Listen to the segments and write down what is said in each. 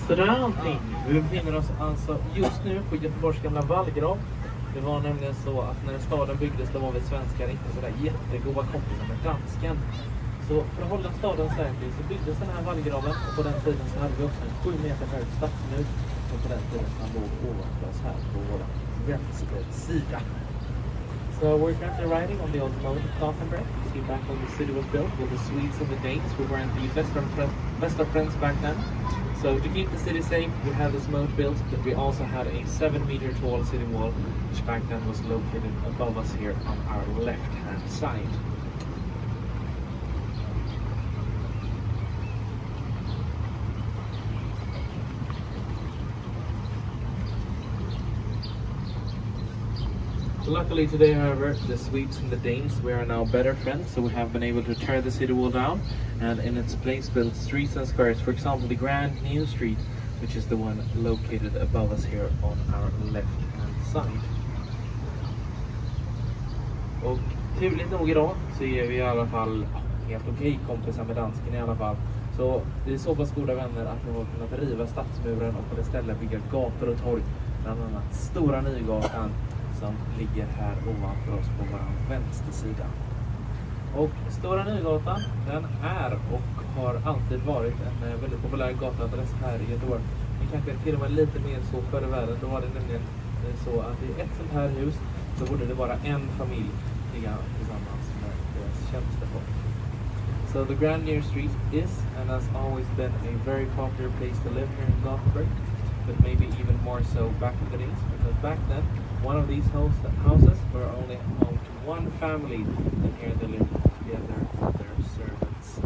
Sådär allting. Vi befinner oss alltså just nu på Göteborgs gamla vallgrav. Det var nämligen så att när staden byggdes då var vi svenskar inte sådär jättegoda kompisar med dansken. Så för att hålla staden säker så byggdes den här vallgraven och på den tiden så hade vi också en 7 meter hög stadsmur som på den tiden han låg ovanför oss här på vår vänster sida. So we're currently riding on the old moat of Gothenburg. You see back when the city was built with the Swedes and the Danes who weren't the best of friends back then. So to keep the city safe, we had this moat built, but we also had a 7-meter tall city wall, which back then was located above us here on our left-hand side. Luckily today, however, the Swedes and the Danes, we are now better friends, so we have been able to tear the city wall down and in its place build streets and squares. For example, the Grand New Street, which is the one located above us here on our left-hand side. Och turligt nog idag så är vi i alla fall helt okej kompisar med dansken i alla fall. Så vi är så pass goda vänner att vi har kunnat riva stadsmuren och på det stället bygga gator och torg. Bland annat Stora Nygatan som ligger här ovanför oss på vår vänstersida. Och Stora Nygatan, den är och har alltid varit en väldigt populär gatuadress här i Göteborg. Men kanske till och med lite mer så förr i världen. Då var det nämligen så att i ett sånt här hus så borde det vara en familj tillsammans med deras tjänstefolk. So the Grand New Street is and has always been a very popular place to live here in Gothenburg, but maybe even more so back in the days, because back then one of these houses were only home to one family, and here they lived together with their servants.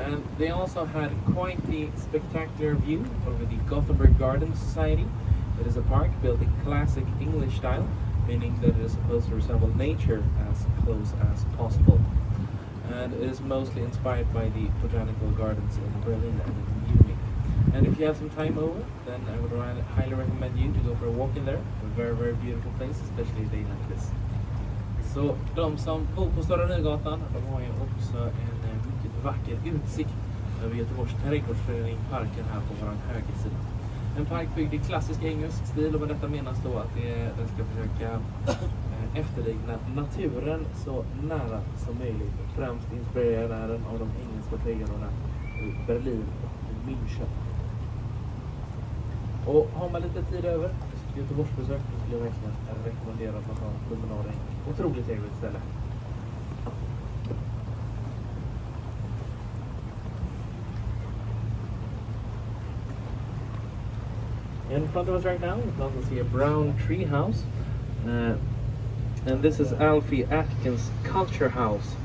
And they also had quite the spectacular view over the Gothenburg Garden Society. It is a park built in classic English style, meaning that it is supposed to resemble nature as close as possible. And it is mostly inspired by the botanical gardens in Berlin and in Munich. And if you have some time over, then I would highly recommend you to go for a walk in there. A very, very beautiful place, especially a day like this. Så de som bor på Stora Nygatan, de har ju också en mycket vacker utsikt över Göteborgs trädgårdsförening, parken här på vår högersida. En park byggd i klassisk engelsk stil, och med detta menas då att den ska försöka efterlikna naturen så nära som möjligt. Främst inspirerad är den av de engelska trädgårdarna i Berlin och München. Och har man lite tid över ett Göteborgsbesök så skulle jag verkligen rekommendera att man tar en promenad. Otroligt trevligt ställe. In front of us right now, we can also see a brown tree house. And this is Alfie Atkins Culture House.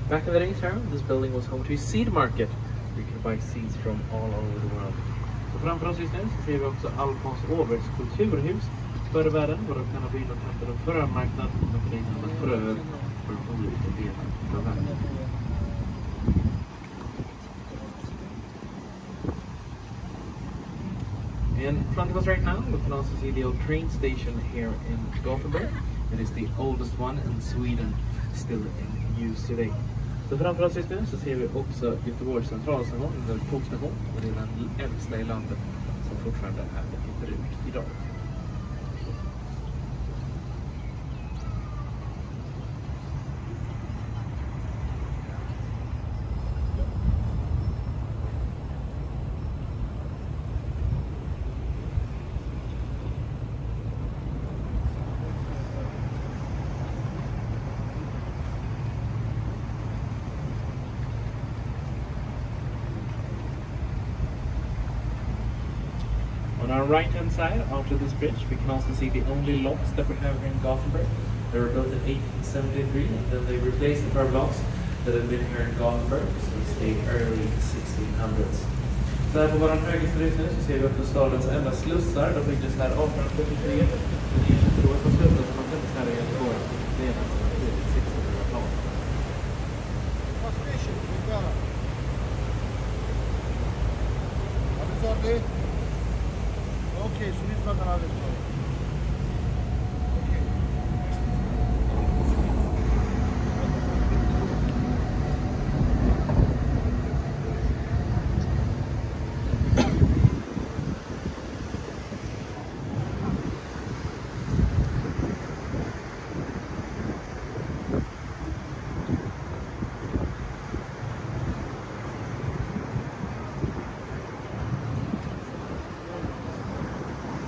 Back in the days here, this building was home to a seed market. You can buy seeds from all over the world. Och framför oss just nu så ser vi också Alfons Åbergs kulturhus. Förr i världen var det kan ha blivit en frömarknad med förliggande fröer för de olika delarna av världen. In front of us right now, we can also see the old train station here in Gothenburg. It is the oldest one in Sweden, still in use today. Så framför oss just nu så ser vi också Göteborgs centralstation, eller tågstation, och det är den äldsta i landet som fortfarande är i bruk idag. On our right hand side, after this bridge, we can also see the only locks that we have here in Gothenburg. They were built in 1873, and then they replaced the pair of locks that had been here in Gothenburg since the early 1600s. Så här på vår högersta just nu så ser vi upp på stadens enda slussar. De byggdes här 1873. Det är inte då ett par slussar som har funnits här i Göteborg redan under 1600-talet. Okej, så ni pratar alldeles bra.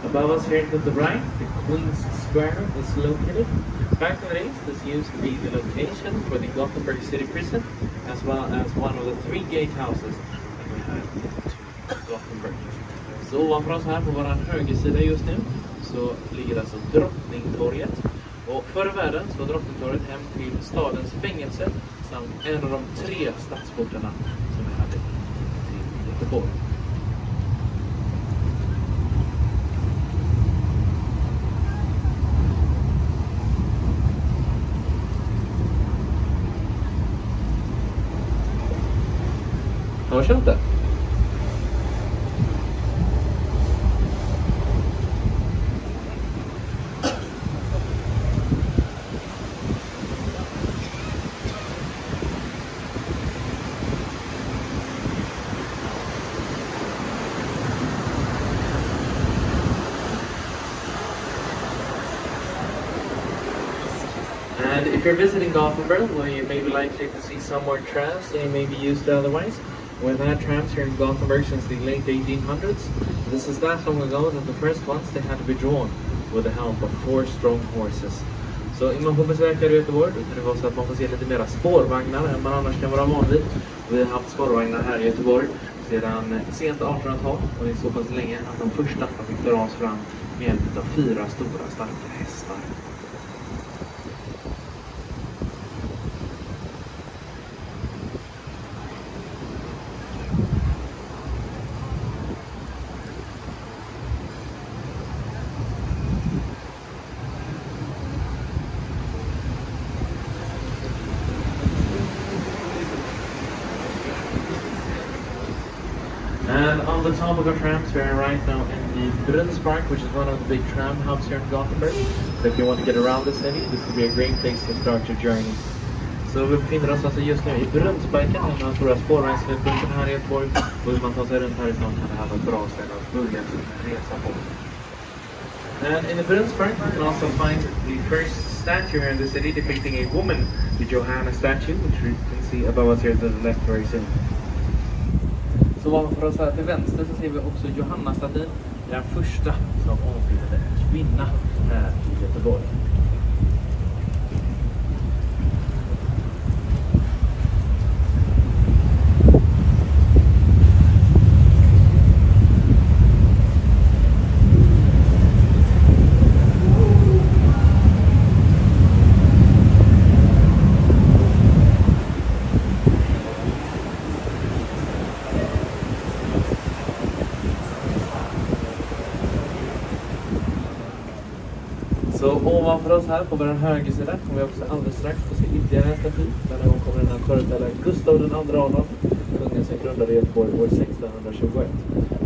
Above us here to the right, the Queen's Square is located. Back in the days, this used to be the location for the Gothenburg City Prison, as well as one of the 3 gatehouses that we had to Gothenburg. Så ovanför oss här på vår högersida just nu så ligger alltså Drottningtorget. Och förr i världen så var Drottningtorget hem till stadens fängelse samt en av de 3 stadsportarna som vi hade till Göteborg. Hörs inte? And if you're visiting Gothenburg, well, you may be likely to see some more trams than you may be used to otherwise. We've had trams here in Gothenburg since the late 1800s. This is that long ago that the first ones they had to be drawn with the help of 4 strong horses. Så innan man får besöka Göteborg då kan det vara så att man får se lite mera spårvagnar än man annars kan vara van vid. Vi har haft spårvagnar här i Göteborg sedan sent 1800-tal och det är så pass länge att de första fick dras fram med hjälp av 4 stora starka hästar. And on the top of our trams, we are right now in the Paddanbåt, which is one of the big tram hubs here in Gothenburg. So if you want to get around the city, this would be a great place to start your journey. Så vi befinner oss alltså just nu i Paddanbåt, en av de stora spårvagnsknutpunkterna här i Göteborg. Och hur man tar sig runt härifrån kan det här vara ett bra ställe att börja sin resa på. And in the Paddanbåt, you can also find the first statue here in the city depicting a woman, the Johanna statue, which you can see above us here to the left very soon. Så ovanför oss här till vänster så ser vi också Johanna-statyn, den första som avbildade en kvinna här i Göteborg. Så ovanför oss här på vår högersida kommer vi också alldeles strax få se ytterligare en staty. Denna gång kommer den att föreställa Gustav II Adolf, kungen som grundade Göteborg år 1621.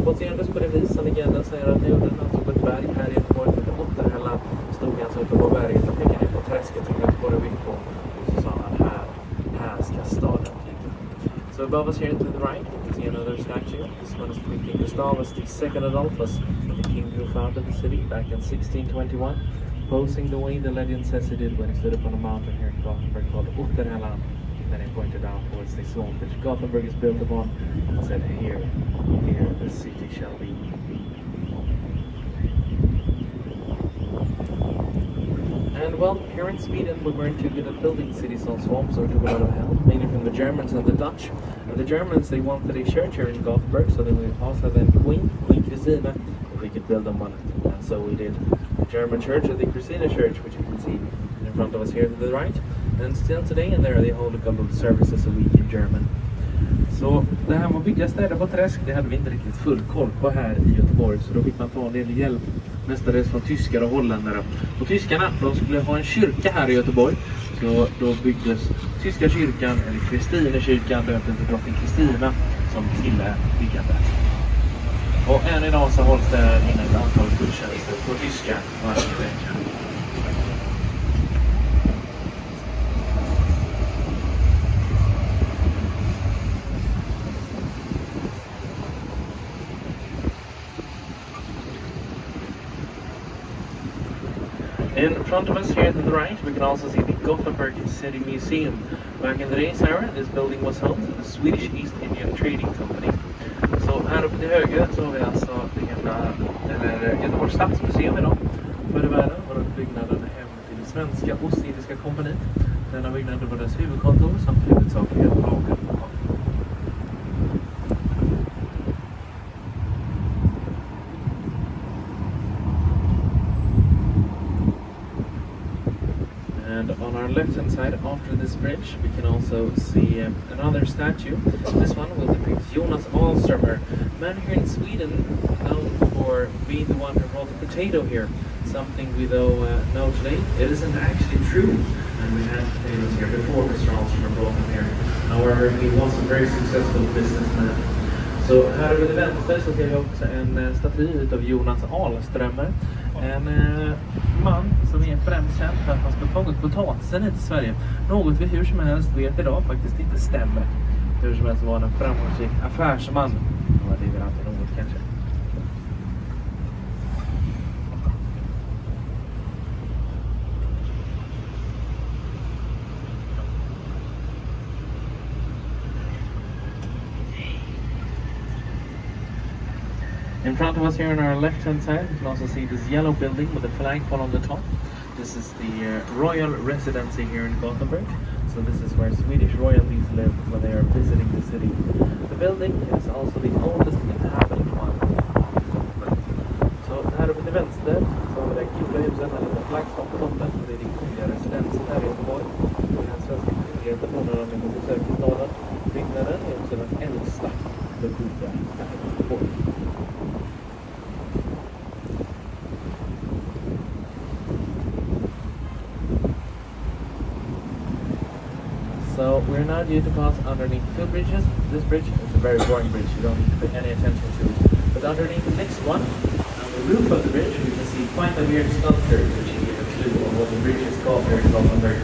Baserandes på det vis som legenden säger att han gjorde den, alltså på ett berg här i Göteborg som heter Otterhällan, stod han så uppe på berget och pekade ner på träsket som Göteborg är byggt på. Och så sa han här ska staden ligga. So above us here to the right, you can see another statue. This one is depicting Gustavus II Adolphus, the king who founded the city back in 1621. Posing the way the legend says he did when he stood up on a mountain here in Gothenburg called Otterhällan. Then he pointed out towards the swamp which Gothenburg is built upon and said, here the city shall be. And well, here in Sweden we weren't too good at building cities on swamps, or took a lot of help, mainly from the Germans and the Dutch. And the Germans, they wanted a church here in Gothenburg, so then we also then Queen Christina, if we could build them one. And so we did. The German church, or the Christina church, which you can see in front of us here to the right. and still today, and there they hold a couple of services a week in German. Så det här med att bygga städer på träsk, det hade vi inte riktigt full koll på här i Göteborg, så då fick man ta en del hjälp mestadels från tyskar och holländare. Och tyskarna, de skulle ha en kyrka här i Göteborg, så då byggdes tyska kyrkan, eller Kristinekyrkan, döpt efter drottning Kristina, som tillät byggandet. Och än idag så hålls det inne ett antal gudstjänster på tyska varje vecka. In front of us here to the right, we can also see the Gothenburg City Museum. Back in the days era, this building was home to the Swedish East Indian Trading Company. Så här uppe till höger så har vi alltså Göteborgs stadsmuseum idag. Förr i världen var det byggnaden hem till det svenska Ostindiska kompaniet. Denna byggnaden var dess huvudkontor samt huvudsakliga lager. And on our left hand side, after this bridge, we can also see another statue. This one will depict Jonas Alströmer, man here in Sweden known for being the one who brought the potato here. Something we though know today, it isn't actually true. And we had potatoes here before Mr. Alströmer brought them here. However, he was a very successful businessman. Så här över till vänster så ser vi också en staty utav Jonas Alströmer. En man som är främst känd för att han ska tagit potatisen hit till Sverige. Något vi hur som helst vet idag faktiskt inte stämmer. Hur som helst var han en framgångsrik affärsman. Ja, det är väl alltid något kanske. In front of us here on our left hand side, you can also see this yellow building with a flagpole on the top. This is the royal residency here in Gothenburg. So this is where Swedish royalties live when they are visiting the city. The building is also the oldest inhabited one. Så här uppe till vänster så har vi det gula huset med lite flaggstång på toppen. Det är det kungliga residenset här i Göteborg. Det är den svenska kungligheten från när de är på besök i staden. Byggnaden är också den äldsta bebodda här i Göteborg. So we're now due to pass underneath two bridges. This bridge is a very boring bridge, you don't need to pay any attention to it. But underneath the next one, on the roof of the bridge, we can see quite a weird sculpture, which gives a clue on what the bridge is called here in Gothenburg.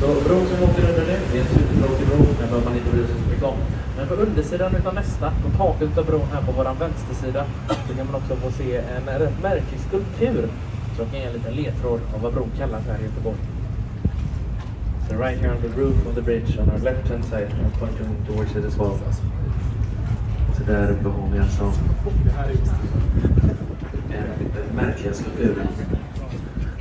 Så bron som åker under nu, det är en supertråkig bro, den behöver man inte bry sig så mycket om. Men på undersidan utav nästa, på taket av bron här på våran vänstersida, så kan man också få se en rätt märklig skulptur. Så kan ge en liten ledtråd av vad bron kallas här i Göteborg. So right here on the roof of the bridge on our left hand side, I'm pointing towards it as well. Så där uppe har vi alltså en märkliga skulpturen.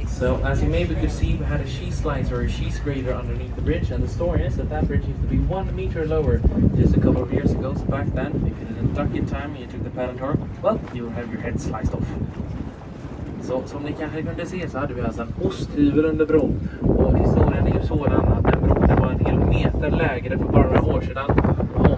So as you maybe could see, we had a she slicer or a she grader underneath the bridge, and the story is that that bridge used to be 1 meter lower just a couple of years ago. So back then, if you didn't duck in time and you took the Paddanbåt, well, you would have your head sliced off. Så som ni kanske kunde se så hade vi alltså en osthyvel under bron. Och historien är ju sådan att den bron var en hel meter lägre för bara några år sedan. Och